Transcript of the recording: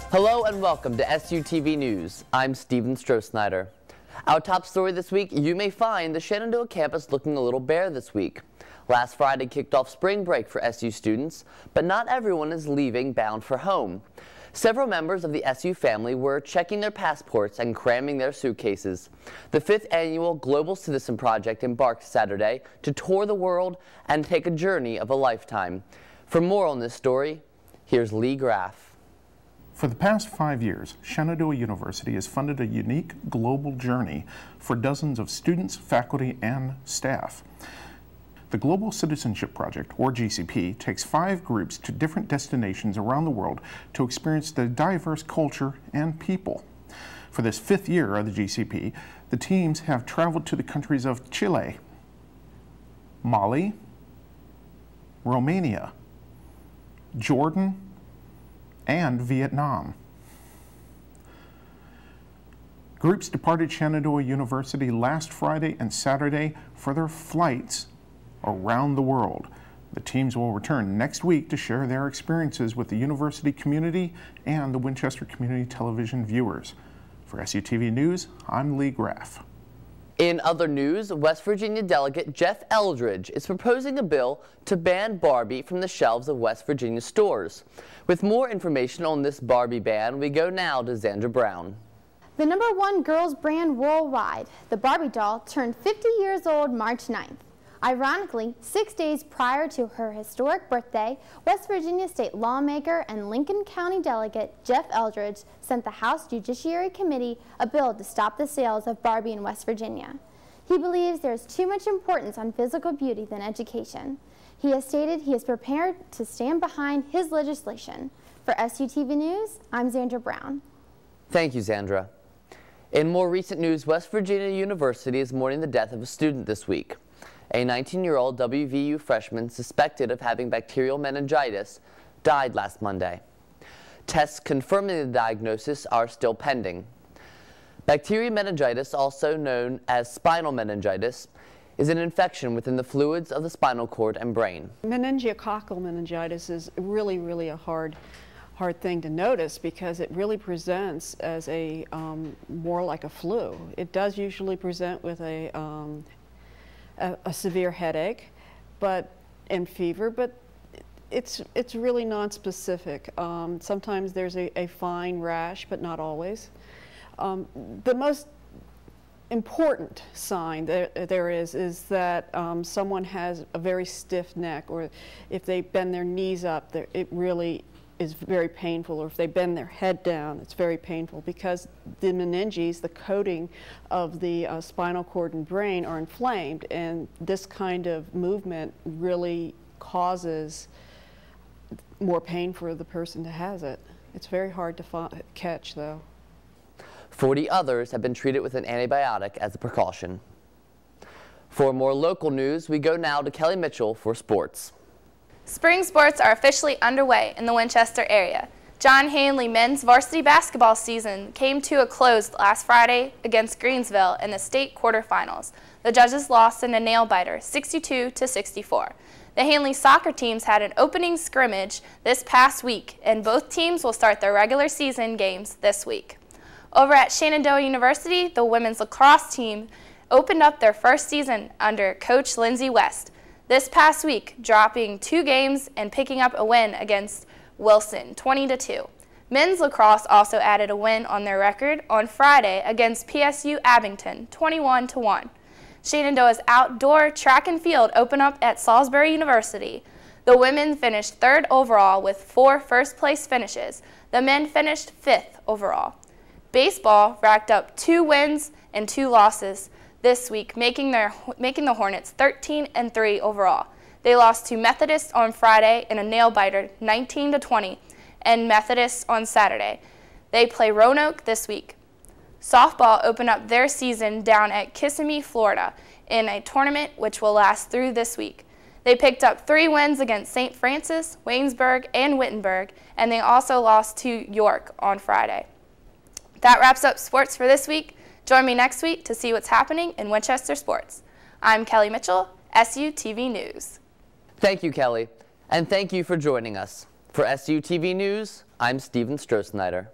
Hello and welcome to SUTV News. I'm Steven Stroh-Snyder. Our top story this week, you may find the Shenandoah campus looking a little bare this week. Last Friday kicked off spring break for SU students, but not everyone is leaving bound for home. Several members of the SU family were checking their passports and cramming their suitcases. The 5th annual Global Citizen Project embarked Saturday to tour the world and take a journey of a lifetime. For more on this story, here's Lee Graff. For the past 5 years, Shenandoah University has funded a unique global journey for dozens of students, faculty, and staff. The Global Citizenship Project, or GCP, takes 5 groups to different destinations around the world to experience the diverse culture and people. For this 5th year of the GCP, the teams have traveled to the countries of Chile, Mali, Romania, Jordan, and Vietnam. Groups departed Shenandoah University last Friday and Saturday for their flights around the world. The teams will return next week to share their experiences with the university community and the Winchester Community Television viewers. For SUTV News, I'm Lee Graff. In other news, West Virginia Delegate Jeff Eldridge is proposing a bill to ban Barbie from the shelves of West Virginia stores. With more information on this Barbie ban, we go now to Zandra Brown. The #1 girls brand worldwide, the Barbie doll, turned 50 years old March 9th. Ironically, 6 days prior to her historic birthday, West Virginia state lawmaker and Lincoln County delegate Jeff Eldridge sent the House Judiciary Committee a bill to stop the sales of Barbie in West Virginia. He believes there is too much importance on physical beauty than education. He has stated he is prepared to stand behind his legislation. For SUTV News, I'm Zandra Brown. Thank you, Zandra. In more recent news, West Virginia University is mourning the death of a student this week. A 19-year-old WVU freshman suspected of having bacterial meningitis died last Monday. Tests confirming the diagnosis are still pending. Bacterial meningitis, also known as spinal meningitis, is an infection within the fluids of the spinal cord and brain. Meningococcal meningitis is really a hard thing to notice because it really presents as a more like a flu. It does usually present with a severe headache and fever, but it's really non-specific. Sometimes there's a fine rash, but not always. The most important sign there is that someone has a very stiff neck, or if they bend their knees up, it really is very painful, or if they bend their head down, it's very painful because the meninges, the coating of the spinal cord and brain, are inflamed, and this kind of movement really causes more pain for the person who has it. It's very hard to catch, though. 40 others have been treated with an antibiotic as a precaution. For more local news, we go now to Kelly Mitchell for sports. Spring sports are officially underway in the Winchester area. John Hanley men's varsity basketball season came to a close last Friday against Greensville in the state quarterfinals. The judges lost in a nail-biter, 62-64. The Hanley soccer teams had an opening scrimmage this past week, and both teams will start their regular season games this week. Over at Shenandoah University, the women's lacrosse team opened up their first season under Coach Lindsay West this past week, dropping 2 games and picking up a win against Wilson, 20-2. Men's lacrosse also added a win on their record on Friday against PSU Abington, 21-1. Shenandoah's outdoor track and field opened up at Salisbury University. The women finished 3rd overall with 4 first-place finishes. The men finished 5th overall. Baseball racked up 2 wins and 2 losses this week, making the Hornets 13-3 overall. They lost to Methodist on Friday in a nail-biter, 19-20, and Methodist on Saturday. They play Roanoke this week. Softball opened up their season down at Kissimmee, Florida, in a tournament which will last through this week. They picked up 3 wins against St. Francis, Waynesburg, and Wittenberg, and they also lost to York on Friday. That wraps up sports for this week. Join me next week to see what's happening in Winchester sports. I'm Kelly Mitchell, SUTV News. Thank you, Kelly, and thank you for joining us. For SUTV News, I'm Steven Stroh-Snyder.